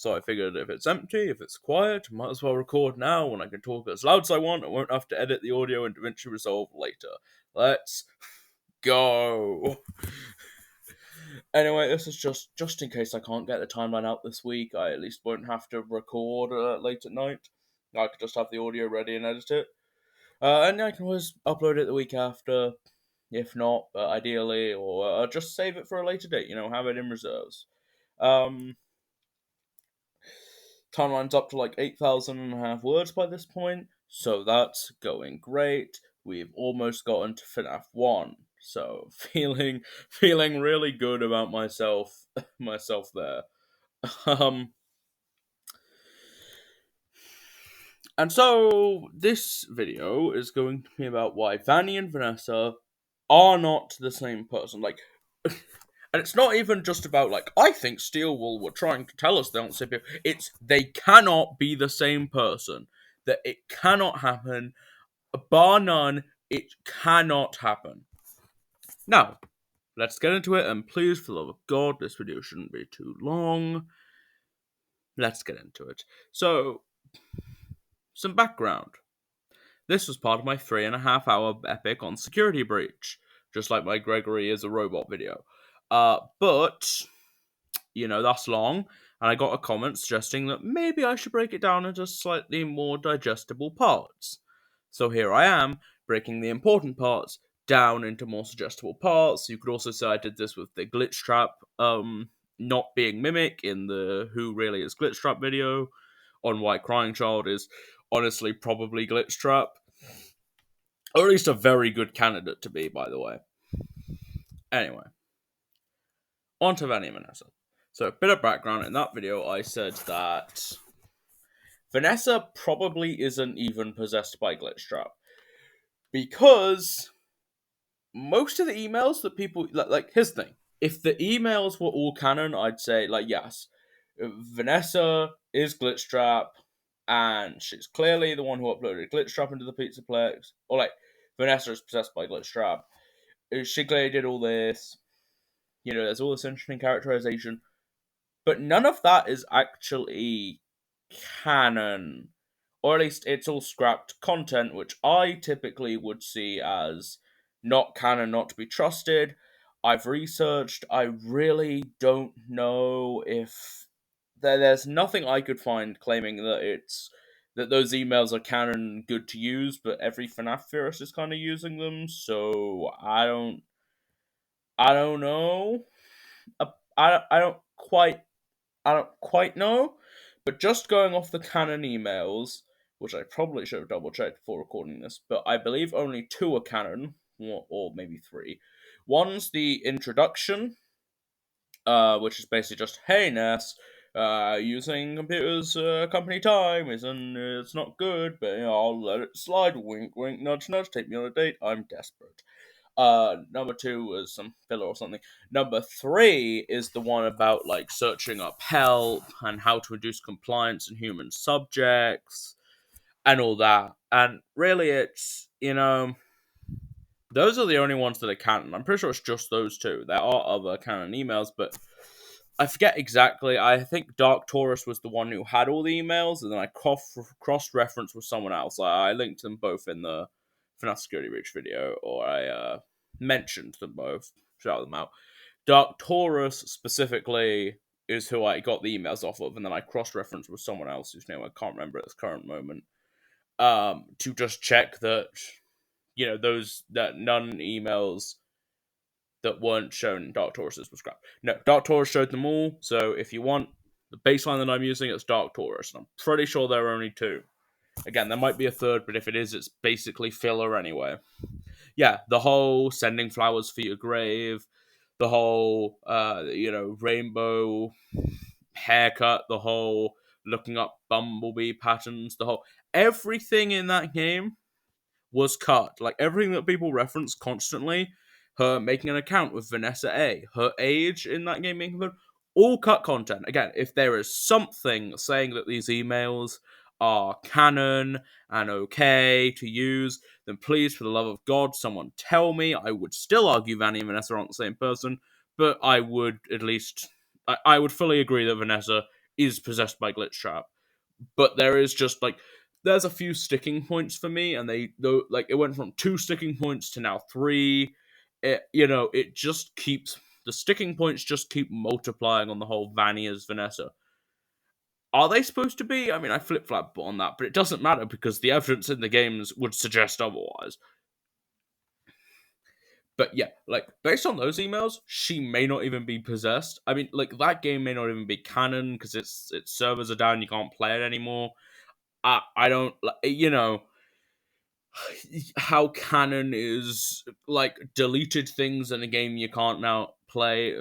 So I figured if it's empty, if it's quiet, might as well record now when I can talk as loud as I want. I won't have to edit the audio in DaVinci Resolve later. Let's go. Anyway, this is just in case I can't get the timeline out this week. I at least won't have to record late at night. I could just have the audio ready and edit it. And I can always upload it the week after, if not, ideally, or just save it for a later date, have it in reserves. Timeline's up to like 8,000 and a half words by this point, so that's going great. We've almost gotten to FNAF 1, so feeling really good about myself there. And so this video is going to be about why Vanny and Vanessa are not the same person. And it's not even just about, I think Steelwool were trying to tell us they aren't the same people. It's they cannot be the same person. That it cannot happen. Bar none, it cannot happen. Now, let's get into it, and please, for the love of God, this video shouldn't be too long. Let's get into it. So, some background. This was part of my 3.5-hour epic on security breach, just like my Gregory is a robot video. But, that's long, and I got a comment suggesting that maybe I should break it down into slightly more digestible parts. So here I am, breaking the important parts down into more suggestible parts. You could also say I did this with the glitch trap, not being Mimic in the Who Really Is Glitch Trap video, on why Crying Child is honestly probably Glitch Trap. Or at least a very good candidate to be, by the way. Anyway. On to Vanny and Vanessa. So, a bit of background. In that video, I said that Vanessa probably isn't even possessed by Glitch Trap. Because most of the emails that people... here's the thing. If the emails were all canon, I'd say, yes, Vanessa is Glitch Trap, and she's clearly the one who uploaded Glitch Trap into the Pizzaplex. Or, Vanessa is possessed by Glitch Trap. She clearly did all this. There's all this interesting characterization. But none of that is actually canon. Or at least it's all scrapped content, which I typically would see as not canon, not to be trusted. I've researched. I really don't know if... There's nothing I could find claiming that those emails are canon good to use, but every FNAF theorist is kind of using them, so I don't know. I don't quite know, but just going off the canon emails, which I probably should have double checked before recording this, but I believe only 2 are canon, or maybe 3. One's the introduction, which is basically just, hey Ness, using computers company time it's not good, but I'll let it slide, wink wink, nudge nudge, take me on a date, I'm desperate. Number 2 was some filler or something. Number 3 is the one about, searching up help and how to induce compliance in human subjects and all that. And really, it's, those are the only ones that are canon. I'm pretty sure it's just those 2. There are other canon emails, but I forget exactly. I think Dark Taurus was the one who had all the emails, and then I cross-referenced with someone else. I linked them both in the FNAF Security Breach video, or I mentioned them both, shout them out. Dark Taurus specifically is who I got the emails off of, and then I cross-referenced with someone else whose name I can't remember at this current moment, to just check that, that none emails that weren't shown in Dark Taurus's were scrapped. No, Dark Taurus showed them all, so if you want the baseline that I'm using, it's Dark Taurus, and I'm pretty sure there are only 2. Again, there might be a third, but if it is, it's basically filler anyway. Yeah, the whole sending flowers for your grave, the whole, rainbow haircut, the whole looking up bumblebee patterns, the whole... Everything in that game was cut. Everything that people reference constantly, her making an account with Vanessa A, her age in that game being all cut content. Again, if there is something saying that these emails are canon and okay to use, then please, for the love of God, someone tell me. I would still argue Vanny and Vanessa aren't the same person, but I would at least... I would fully agree that Vanessa is possessed by Glitchtrap. But there is just like there's a few sticking points for me, and they though like it went from 2 sticking points to now 3. It just keeps the sticking points just keep multiplying on the whole Vanny as Vanessa. Are they supposed to be? I mean, I flip flop on that, but it doesn't matter because the evidence in the games would suggest otherwise. But yeah, like based on those emails, she may not even be possessed. I mean, like that game may not even be canon because its servers are down. You can't play it anymore. I don't how canon is like deleted things in a game you can't now play.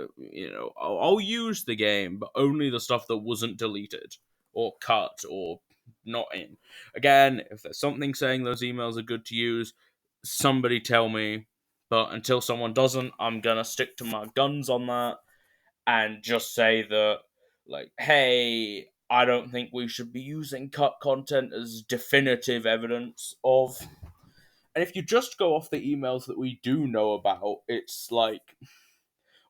I'll use the game, but only the stuff that wasn't deleted or cut or not in. Again, if there's something saying those emails are good to use, somebody tell me. But until someone doesn't, I'm gonna stick to my guns on that and just say that, like, hey, I don't think we should be using cut content as definitive evidence of. And if you just go off the emails that we do know about, it's like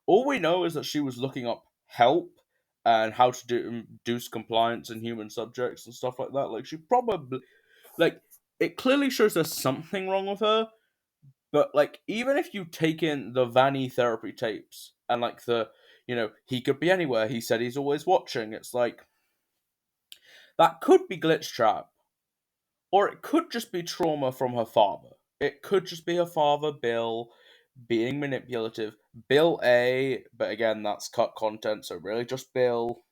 all we know is that she was looking up help and how to induce compliance in human subjects and stuff like that. Like she probably like it clearly shows there's something wrong with her. But like even if you take in the Vanny therapy tapes and like he could be anywhere. He said he's always watching. It's like that could be glitch trap, or it could just be trauma from her father. It could just be her father, Bill, being manipulative. Bill A, but again, that's cut content, so really just Bill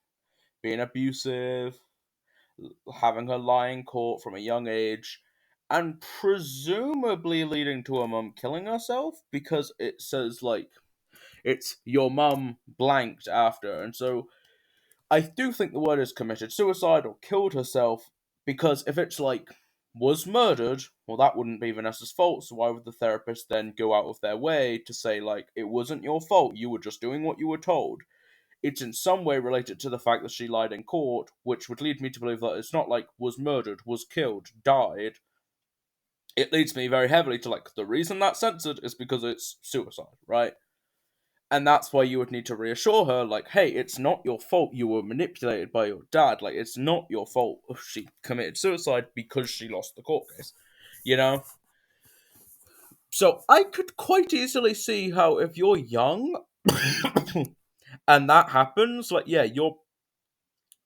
being abusive, having her lie in court from a young age, and presumably leading to her mum killing herself because it says, like, it's your mum blanked after. And so I do think the word is committed suicide or killed herself, because if it's like was murdered, well, that wouldn't be Vanessa's fault. So why would the therapist then go out of their way to say like it wasn't your fault? You were just doing what you were told. It's in some way related to the fact that she lied in court, which would lead me to believe that it's not like was murdered, was killed, died. It leads me very heavily to like the reason that's censored is because it's suicide, right? And that's why you would need to reassure her, like, hey, it's not your fault you were manipulated by your dad. Like, it's not your fault she committed suicide because she lost the court case. You know? So I could quite easily see how if you're young and that happens, like, yeah, you're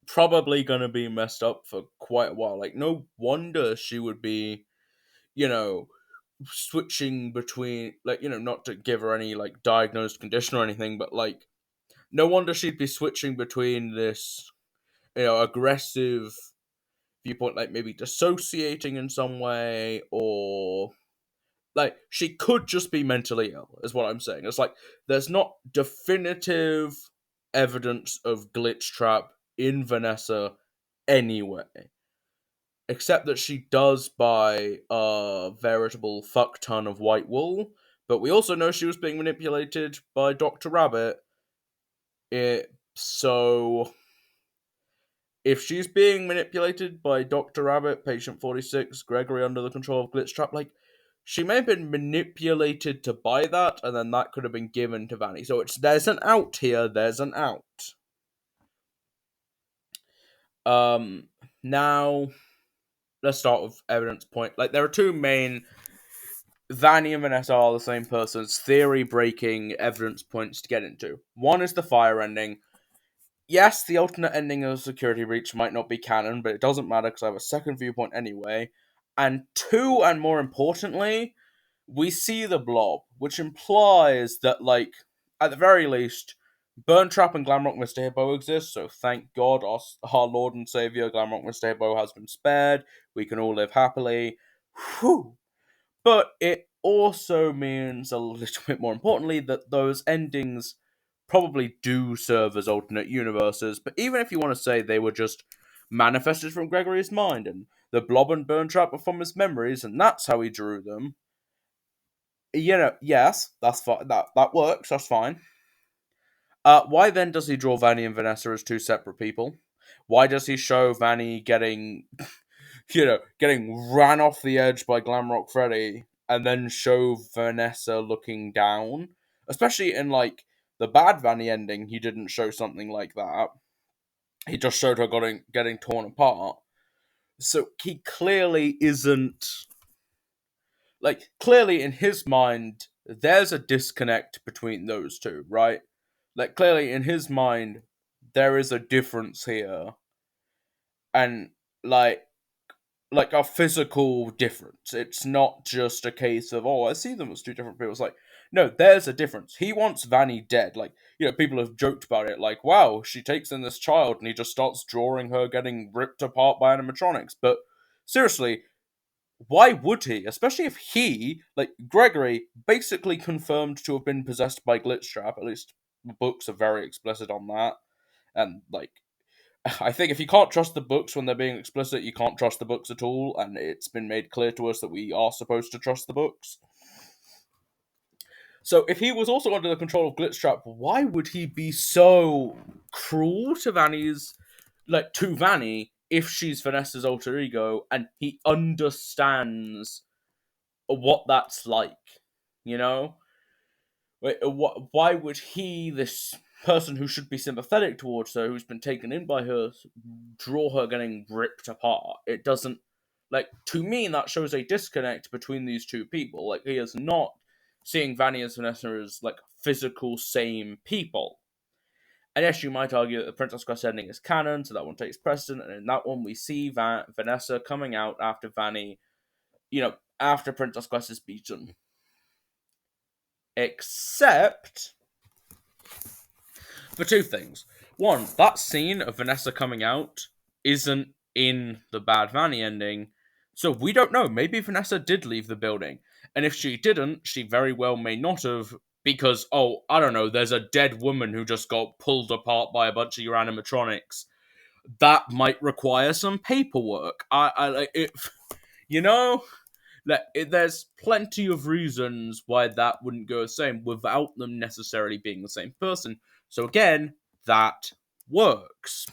probably gonna be messed up for quite a while. Like, no wonder she would be, you know, switching between, like, not to give her any, like, diagnosed condition or anything, but, like, no wonder she'd be switching between this, aggressive viewpoint, like maybe dissociating in some way, or like she could just be mentally ill, is what I'm saying. It's like there's not definitive evidence of glitch trap in Vanessa anyway, except that she does buy a veritable fuck ton of white wool. But we also know she was being manipulated by Dr. Rabbit. So if she's being manipulated by Dr. Rabbit, Patient 46, Gregory under the control of Glitchtrap, like, she may have been manipulated to buy that, and then that could have been given to Vanny. So there's an out here, there's an out. Now, let's start with evidence point. Like, there are two main, Vanny and Vanessa are the same person's theory-breaking evidence points to get into. One is the fire ending. Yes, the alternate ending of Security Breach might not be canon, but it doesn't matter because I have a second viewpoint anyway. And two, and more importantly, we see the blob, which implies that, like, at the very least, Burntrap and Glamrock Mr. Hippo exist, so thank God our Lord and Saviour Glamrock Mr. Hippo has been spared. We can all live happily. Whew. But it also means, a little bit more importantly, that those endings probably do serve as alternate universes. But even if you want to say they were just manifested from Gregory's mind, and the Blob and Burntrap were from his memories, and that's how he drew them, yes, that's fine. That works. That's fine. Why then does he draw Vanny and Vanessa as two separate people? Why does he show Vanny getting getting ran off the edge by Glamrock Freddy, and then show Vanessa looking down? Especially in, like, the bad Vanny ending, he didn't show something like that. He just showed her getting torn apart. So he clearly isn't, like, clearly in his mind, there's a disconnect between those two, right? Like, clearly in his mind, there is a difference here, and like a physical difference. It's not just a case of, oh, I see them as two different people. It's like, no, there's a difference. He wants Vanny dead. Like, people have joked about it, like, wow, she takes in this child and he just starts drawing her getting ripped apart by animatronics. But seriously, why would he? Especially if he, like Gregory, basically confirmed to have been possessed by Glitchtrap. At least the books are very explicit on that. And, like, I think if you can't trust the books when they're being explicit, you can't trust the books at all, and it's been made clear to us that we are supposed to trust the books. So if he was also under the control of Glitchtrap, why would he be so cruel to Vanny if she's Vanessa's alter ego and he understands what that's like, you know? Why would he, this person who should be sympathetic towards her, who's been taken in by her, draw her getting ripped apart? It doesn't, like, to me, that shows a disconnect between these two people. Like, he is not seeing Vanny and Vanessa as, like, physical, same people. And yes, you might argue that the Princess Quest ending is canon, so that one takes precedent, and in that one we see Vanessa coming out after Vanny, after Princess Quest is beaten. Except for two things. One, that scene of Vanessa coming out isn't in the Bad Vanny ending, so we don't know. Maybe Vanessa did leave the building, and if she didn't, she very well may not have, because, oh, I don't know, there's a dead woman who just got pulled apart by a bunch of your animatronics. That might require some paperwork. I like it, you know? There's plenty of reasons why that wouldn't go the same without them necessarily being the same person. So again, that works.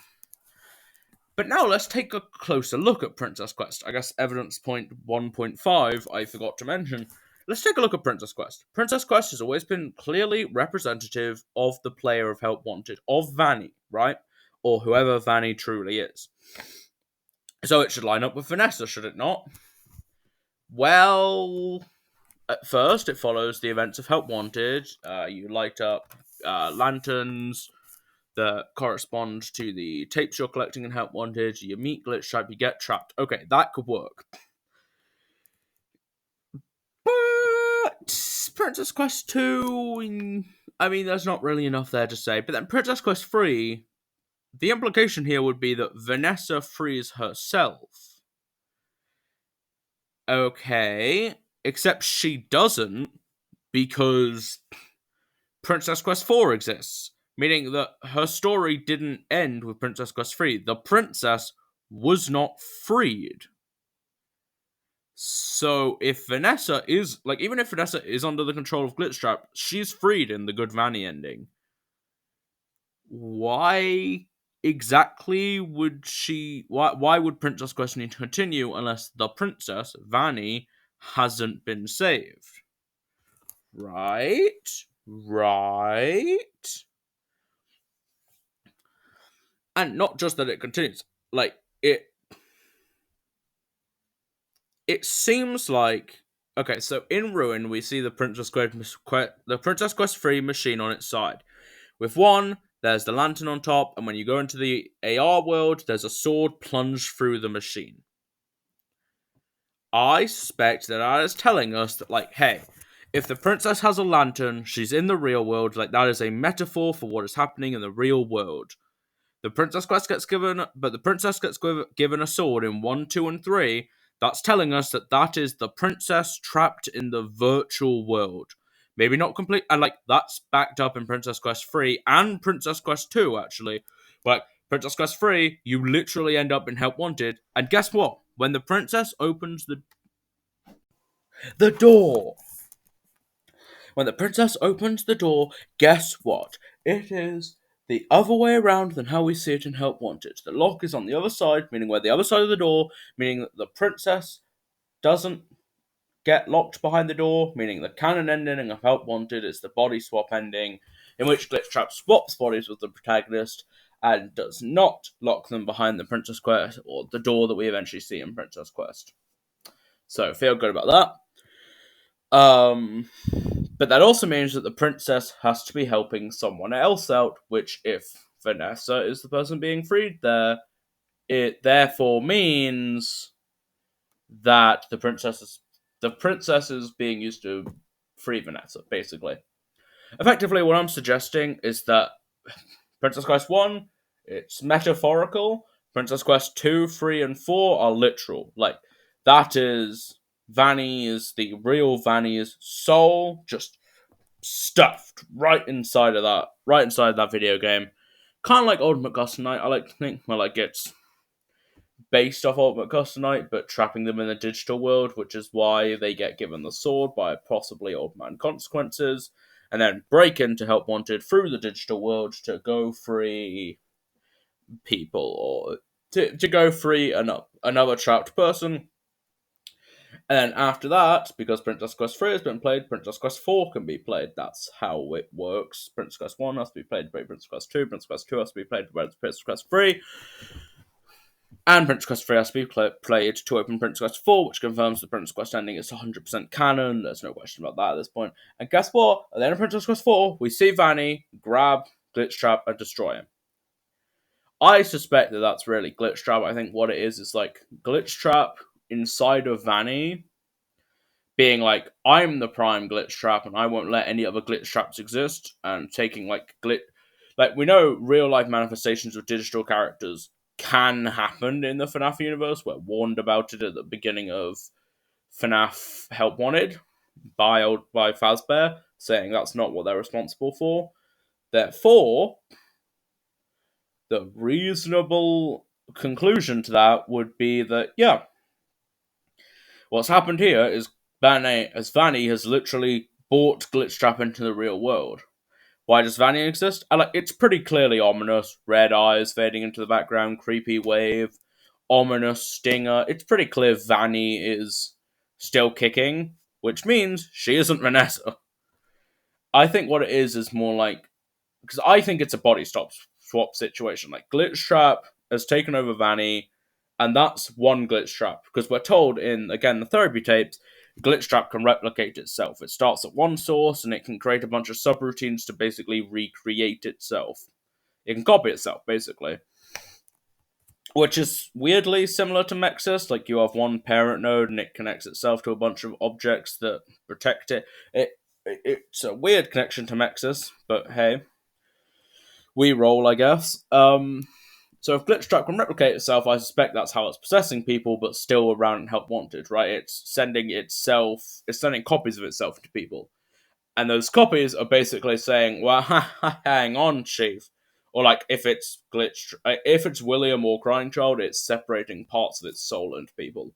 But now let's take a closer look at Princess Quest. I guess evidence point 1.5 I forgot to mention. Let's take a look at Princess Quest. Princess Quest has always been clearly representative of the player of Help Wanted, of Vanny, right? Or whoever Vanny truly is. So it should line up with Vanessa, should it not? Well, at first, it follows the events of Help Wanted. You light up lanterns that correspond to the tapes you're collecting in Help Wanted. You meet Glitchtrap, you get trapped. Okay, that could work. But Princess Quest 2, I mean, there's not really enough there to say. But then Princess Quest 3, the implication here would be that Vanessa frees herself. Okay, except she doesn't, because Princess Quest 4 exists, meaning that her story didn't end with Princess Quest 3. The princess was not freed. So if Vanessa is, like, even if Vanessa is under the control of Glitchtrap, she's freed in the Good Vanny ending. Why exactly would why would Princess Quest need to continue unless the princess, Vanny, hasn't been saved? Right? And not just that it continues, like, it seems like, okay, so in Ruin we see the Princess Quest 3 machine on its side. With one, there's the lantern on top, and when you go into the AR world, there's a sword plunged through the machine. I suspect that is telling us that, like, hey, if the princess has a lantern, she's in the real world. Like, that is a metaphor for what is happening in the real world. The Princess Quest gets given, but the princess gets given a sword in 1, 2, and 3. That's telling us that is the princess trapped in the virtual world. Maybe not complete, and, like, that's backed up in Princess Quest 3 and Princess Quest 2, actually. Like, Princess Quest 3, you literally end up in Help Wanted, and guess what? When the princess opens the door, when the princess opens the door, guess what? It is the other way around than how we see it in Help Wanted. The lock is on the other side, meaning we're the other side of the door, meaning that the princess doesn't get locked behind the door, meaning the canon ending of Help Wanted is the body swap ending, in which Glitchtrap swaps bodies with the protagonist, and does not lock them behind the Princess Quest or the door that we eventually see in Princess Quest. So feel good about that. But that also means that the princess has to be helping someone else out, which, if Vanessa is the person being freed there, it therefore means that the princess is being used to free Vanessa, basically. Effectively, what I'm suggesting is that Princess Quest 1, it's metaphorical. Princess Quest 2, 3, and 4 are literal. Like, that is Vanny is the real Vanny's soul, just stuffed right inside that video game. Kind of like Ultimate Custom Night, I like to think. Well, like, it's based off Ultimate Custom Night, but trapping them in the digital world, which is why they get given the sword by possibly Old Man Consequences, and then break into Help Wanted through the digital world to go free people, or to go free another trapped person. And then after that, because Princess Quest 3 has been played, Princess Quest 4 can be played. That's how it works. Princess Quest 1 has to be played by Princess Quest 2, Princess Quest 2 has to be played by Princess Quest 3, and Princess Quest 3 has to be played to open Princess Quest 4, which confirms the Princess Quest ending is 100% canon. There's no question about that at this point. And guess what? At the end of Princess Quest 4, we see Vanny grab Glitch Trap and destroy him. I suspect that that's really Glitch Trap. I think what it is like Glitch Trap inside of Vanny being like, I'm the prime glitch trap and I won't let any other glitch traps exist, and taking like we know real life manifestations of digital characters can happen in the FNAF universe. We're warned about it at the beginning of FNAF Help Wanted by Fazbear, saying that's not what they're responsible for. Therefore, the reasonable conclusion to that would be that, yeah, what's happened here is Vanny has literally brought Glitchtrap into the real world. Why does Vanny exist? It's pretty clearly ominous. Red eyes fading into the background, creepy wave, ominous stinger. It's pretty clear Vanny is still kicking, which means she isn't Vanessa. I think what it is more like, because I think it's a body swap situation. Like, Glitchtrap has taken over Vanny, and that's one Glitchtrap. Because we're told in, again, the therapy tapes, Glitchtrap can replicate itself. It starts at one source, and it can create a bunch of subroutines to basically recreate itself. It can copy itself, basically. Which is weirdly similar to Mexus. Like, you have one parent node, and it connects itself to a bunch of objects that protect it. It's a weird connection to Mexus, but hey, we roll, I guess. So if Glitchtrap can replicate itself, I suspect that's how it's possessing people, but still around and Help Wanted, right? It's sending copies of itself to people. And those copies are basically saying, well, hang on, Chief. Or like, if it's William or Crying Child, it's separating parts of its soul into people.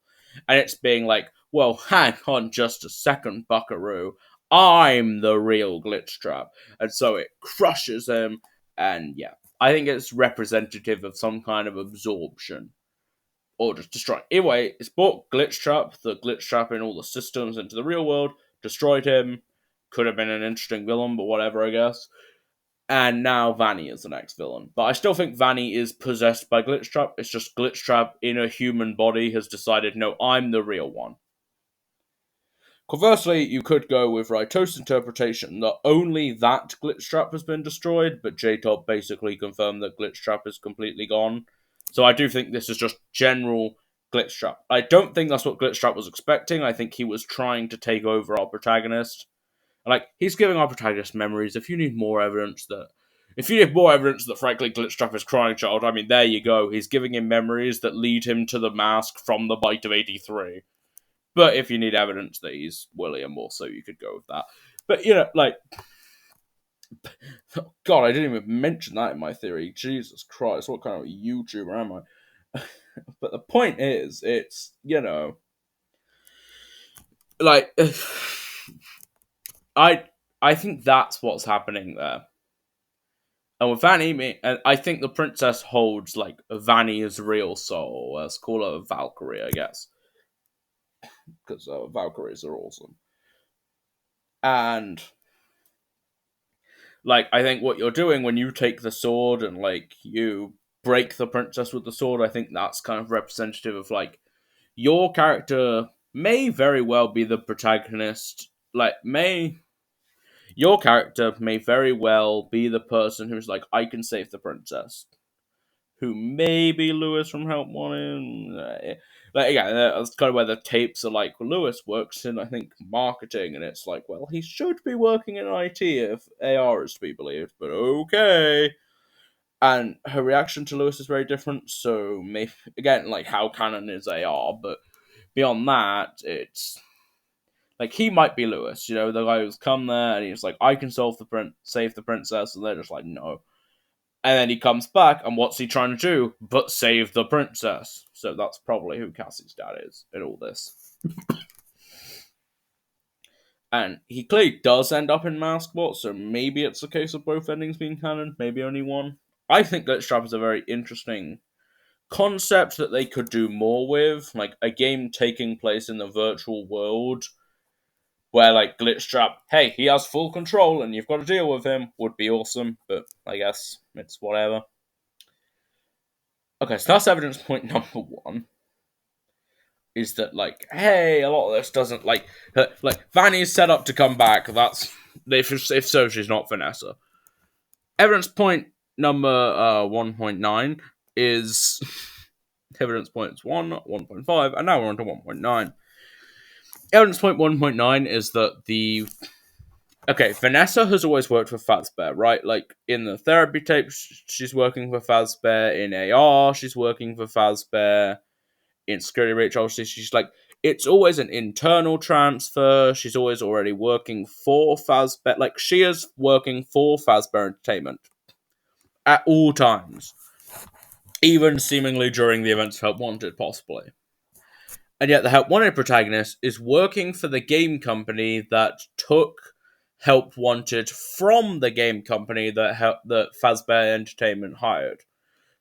And it's being like, well, hang on just a second, Buckaroo. I'm the real Glitchtrap. And so it crushes him, and yeah. I think it's representative of some kind of absorption. Or just destroy. Anyway, it's brought the Glitchtrap in all the systems into the real world, destroyed him. Could have been an interesting villain, but whatever, I guess. And now Vanny is the next villain. But I still think Vanny is possessed by Glitchtrap. It's just Glitchtrap in a human body has decided, no, I'm the real one. Conversely, you could go with Raito's interpretation that only that Glitchtrap has been destroyed, but J-Top basically confirmed that Glitchtrap is completely gone. So I do think this is just general Glitchtrap. I don't think that's what Glitchtrap was expecting. I think he was trying to take over our protagonist. Like, he's giving our protagonist memories. If you need more evidence that frankly Glitchtrap is Crying Child, I mean, there you go. He's giving him memories that lead him to the mask from the Bite of 83. But if you need evidence that he's William also, you could go with that. But, God, I didn't even mention that in my theory. Jesus Christ, what kind of YouTuber am I? But the point is, it's, like, I think that's what's happening there. And with Vanny, and I think the princess holds, like, Vanny's real soul. Let's call her Valkyrie, I guess. Because Valkyries are awesome. And Like, I think what you're doing when you take the sword and, like, you break the princess with the sword, I think that's kind of representative of, like, your character may very well be the protagonist. Like, your character may very well be the person who's like, I can save the princess. Who may be Lewis from Help Wanted. Like, yeah, that's kind of where the tapes are like, Lewis works in, I think, marketing, and it's like, well, he should be working in IT if AR is to be believed, but okay. And her reaction to Lewis is very different, so maybe, again, like, how canon is AR, but beyond that, it's like he might be Lewis, the guy who's come there and he's like, I can save the princess, and they're just like, no. And then he comes back, and what's he trying to do but save the princess? So that's probably who Cassie's dad is in all this. And he clearly does end up in Maskbot, so maybe it's a case of both endings being canon, maybe only one. I think Glitchtrap is a very interesting concept that they could do more with, like a game taking place in the virtual world where, like, Glitchtrap, hey, he has full control and you've got to deal with him, would be awesome, but I guess it's whatever. Okay, so that's evidence point number one. Is that, like, hey, a lot of this doesn't, like Vanny's set up to come back, that's, if so, she's not Vanessa. Evidence point number 1.9 is evidence points 1, 1.5, and now we're on to 1.9. Evidence point 1.9 is that Vanessa has always worked for Fazbear, right? Like, in the therapy tapes, she's working for Fazbear. In AR, she's working for Fazbear. In Security Breach, obviously, she's like, it's always an internal transfer. She's always already working for Fazbear. Like, she is working for Fazbear Entertainment at all times. Even seemingly during the events of Help Wanted, possibly. And yet the Help Wanted protagonist is working for the game company that took Help Wanted from the game company that Fazbear Entertainment hired.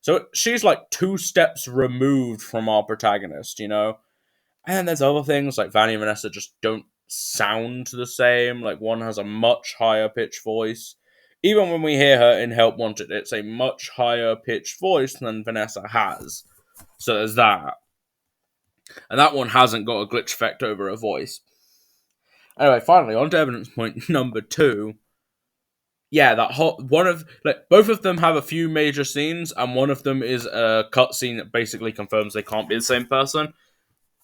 So she's like 2 steps removed from our protagonist, And there's other things, like Vanny and Vanessa just don't sound the same. Like, one has a much higher pitched voice. Even when we hear her in Help Wanted, it's a much higher pitched voice than Vanessa has. So there's that. And that one hasn't got a glitch effect over her voice. Anyway, finally, on to evidence point number 2. Yeah, both of them have a few major scenes, and one of them is a cutscene that basically confirms they can't be the same person.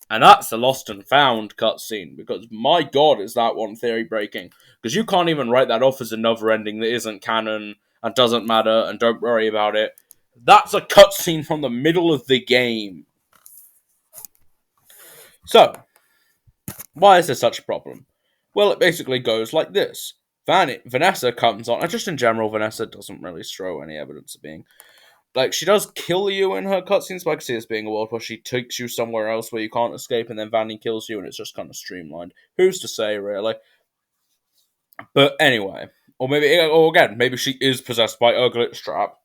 And that's the Lost and Found cutscene, because my god, is that one theory breaking. Because you can't even write that off as another ending that isn't canon, and doesn't matter, and don't worry about it. That's a cutscene from the middle of the game. So, why is this such a problem? Well, it basically goes like this. Vanessa comes on, and just in general, Vanessa doesn't really show any evidence of being. Like, she does kill you in her cutscenes, but I can see this being a world where she takes you somewhere else where you can't escape, and then Vanny kills you, and it's just kind of streamlined. Who's to say, really? But anyway, maybe she is possessed by a glitch trap.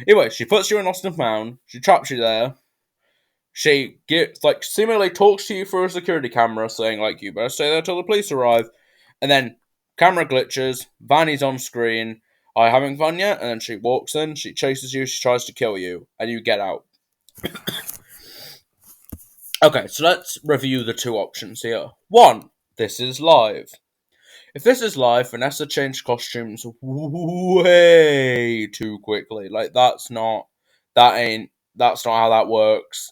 Anyway, she puts you in Lost and Found, she traps you there, she seemingly talks to you through a security camera, saying, like, you better stay there till the police arrive, and then camera glitches, Vanny's on screen, are you having fun yet? And then she walks in, she chases you, she tries to kill you, and you get out. Okay, so let's review the 2 options here. 1, this is live. If this is live, Vanessa changed costumes way too quickly. Like, that's not how that works.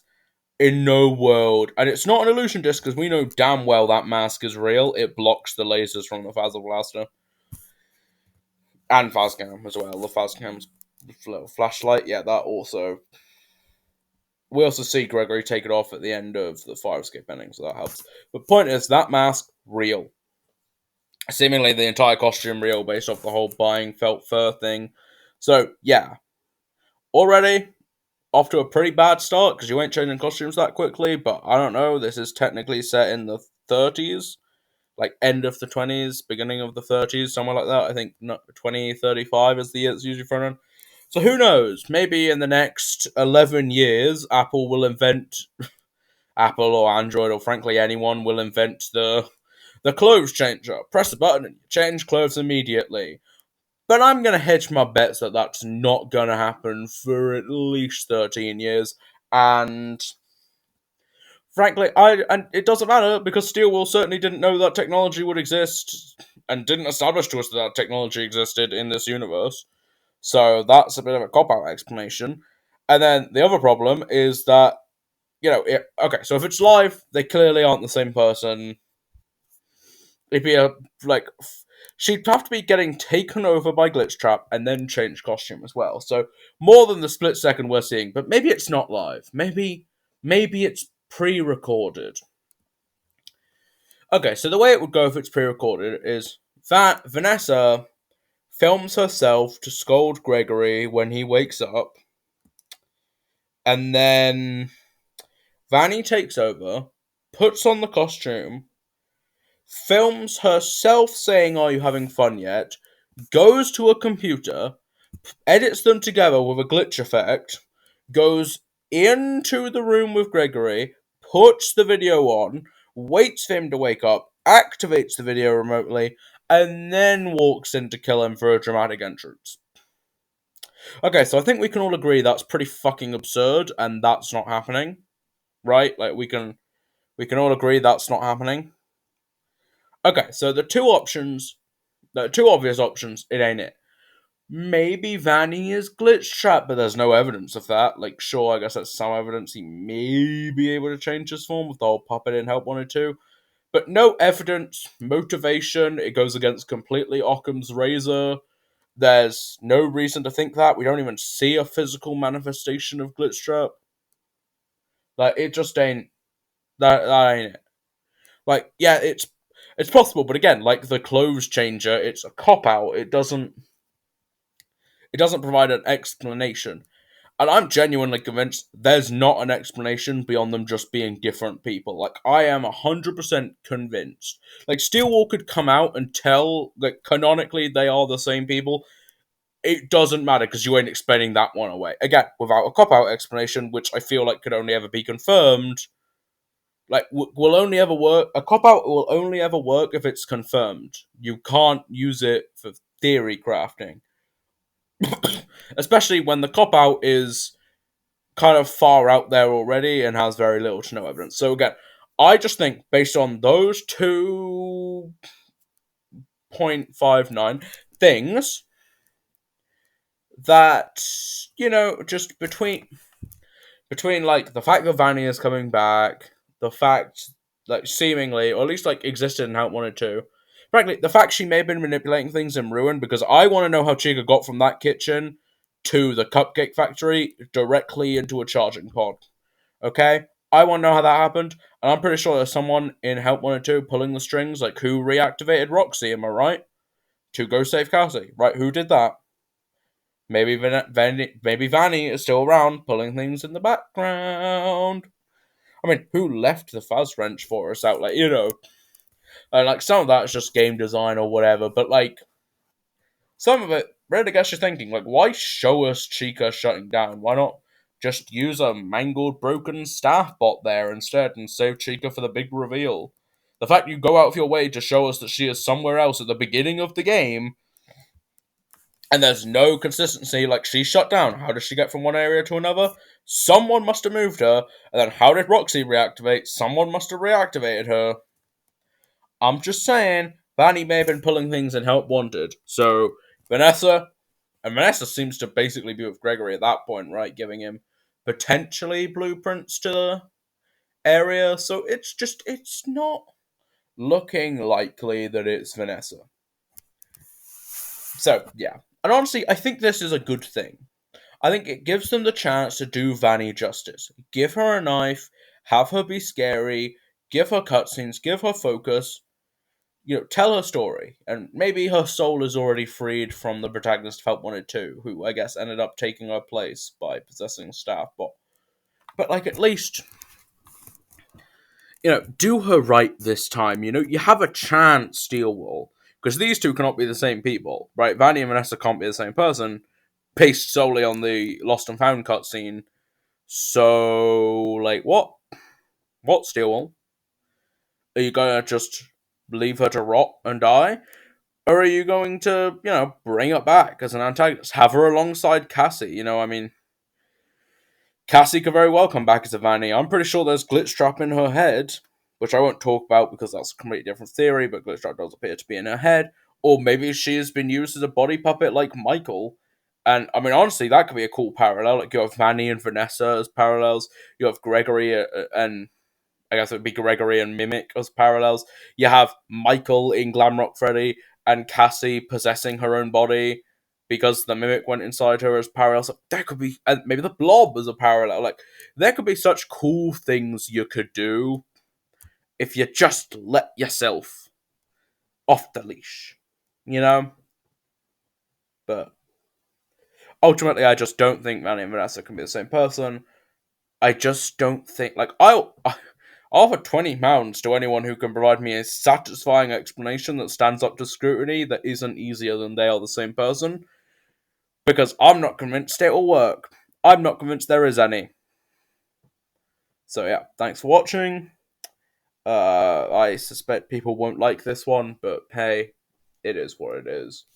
In no world. And it's not an illusion disc, because we know damn well that mask is real. It blocks the lasers from the Fazzle Blaster. And Fazcam as well. The Fazcam's little flashlight, yeah, that also. We also see Gregory take it off at the end of the fire escape ending, so that helps. But point is, that mask, real. Seemingly the entire costume real, based off the whole buying felt fur thing. So, yeah. Already off to a pretty bad start, because you ain't changing costumes that quickly, but I don't know, this is technically set in the 30s. Like, end of the 20s, beginning of the 30s, somewhere like that. I think 2035 is the year it's usually thrown in. So who knows? Maybe in the next 11 years, Apple or Android, or frankly anyone, will invent the clothes changer. Press a button and you change clothes immediately. But I'm gonna hedge my bets that that's not gonna happen for at least 13 years, and frankly, and it doesn't matter because Steelwool certainly didn't know that technology would exist and didn't establish to us that technology existed in this universe. So that's a bit of a cop out explanation. And then the other problem is that okay, so if it's live, they clearly aren't the same person. It'd be like she'd have to be getting taken over by Glitchtrap and then change costume as well. So more than the split second we're seeing, but maybe it's not live. Maybe it's pre-recorded. Okay, so the way it would go if it's pre-recorded is that Vanessa films herself to scold Gregory when he wakes up, and then Vanny takes over, puts on the costume, films herself saying, "Are you having fun yet?" Goes to a computer, edits them together with a glitch effect, goes into the room with Gregory, puts the video on, waits for him to wake up, activates the video remotely, and then walks in to kill him for a dramatic entrance. Okay, so I think we can all agree that's pretty fucking absurd, and that's not happening, right? Like we can all agree that's not happening. Okay, so the two obvious options, it ain't it. Maybe Vanny is glitch trapped, but there's no evidence of that. Like, sure, I guess that's some evidence he may be able to change his form with the whole puppet in Help 102. But no evidence, motivation, it goes against completely Occam's razor. There's no reason to think that. We don't even see a physical manifestation of glitch trap. Like, it just ain't. That ain't it. Like, yeah, it's possible, but again, like the clothes changer, it's a cop out. It doesn't provide an explanation. And I'm genuinely convinced there's not an explanation beyond them just being different people. Like, I am 100% convinced. Like, Steelwall could come out and tell that canonically they are the same people. It doesn't matter because you ain't explaining that one away. Again, without a cop out explanation, which I feel like could only ever be confirmed. Like, will only ever work. A cop out will only ever work if it's confirmed. You can't use it for theory crafting. Especially when the cop out is kind of far out there already and has very little to no evidence. So again, I just think based on those 2.59 things that just between like the fact that Vanny is coming back, the fact like seemingly or at least like existed and how it wanted to. Frankly, the fact she may have been manipulating things in Ruin, because I want to know how Chica got from that kitchen to the cupcake factory directly into a charging pod. Okay? I want to know how that happened, and I'm pretty sure there's someone in Help 102 pulling the strings, like who reactivated Roxy, am I right? To go save Cassie, right? Who did that? Maybe Vanny is still around, pulling things in the background. I mean, who left the fuzz wrench for us out? And like some of that is just game design or whatever, but like some of it really gets you thinking. Like, why show us Chica shutting down? Why not just use a mangled, broken staff bot there instead and save Chica for the big reveal? The fact you go out of your way to show us that she is somewhere else at the beginning of the game, and there's no consistency, like she's shut down. How does she get from one area to another? Someone must have moved her, and then how did Roxy reactivate? Someone must have reactivated her. I'm just saying, Vanny may have been pulling things in Help Wanted. So, Vanessa seems to basically be with Gregory at that point, right? Giving him potentially blueprints to the area. So it's not looking likely that it's Vanessa. So, yeah. And honestly, I think this is a good thing. I think it gives them the chance to do Vanny justice. Give her a knife, have her be scary, give her cutscenes, give her focus, tell her story. And maybe her soul is already freed from the protagonist of Help 102, who I guess ended up taking her place by possessing staff. But like, at least, do her right this time. You have a chance, Steelwall. Because these two cannot be the same people, right? Vanny and Vanessa can't be the same person, based solely on the Lost and Found cutscene. So, like, what? What, Steelwall? Are you gonna just leave her to rot and die? Or are you going to, bring it back as an antagonist? Have her alongside Cassie, I mean, Cassie could very well come back as a Vanny. I'm pretty sure there's glitch trap in her head, which I won't talk about because that's a completely different theory, but glitch trap does appear to be in her head. Or maybe she has been used as a body puppet like Michael. And I mean, honestly, that could be a cool parallel. Like you have Vanny and Vanessa as parallels. You have Gregory and I guess it would be Gregory and Mimic as parallels. You have Michael in Glamrock Freddy and Cassie possessing her own body because the Mimic went inside her as parallels. Like, there could be, and maybe the Blob as a parallel. Like, there could be such cool things you could do if you just let yourself off the leash, you know? But ultimately, I just don't think Vanny and Vanessa can be the same person. I just don't think, like, I'll offer £20 to anyone who can provide me a satisfying explanation that stands up to scrutiny that isn't easier than they are the same person, because I'm not convinced it'll work. I'm not convinced there is any. So yeah, thanks for watching. I suspect people won't like this one, but hey, it is what it is.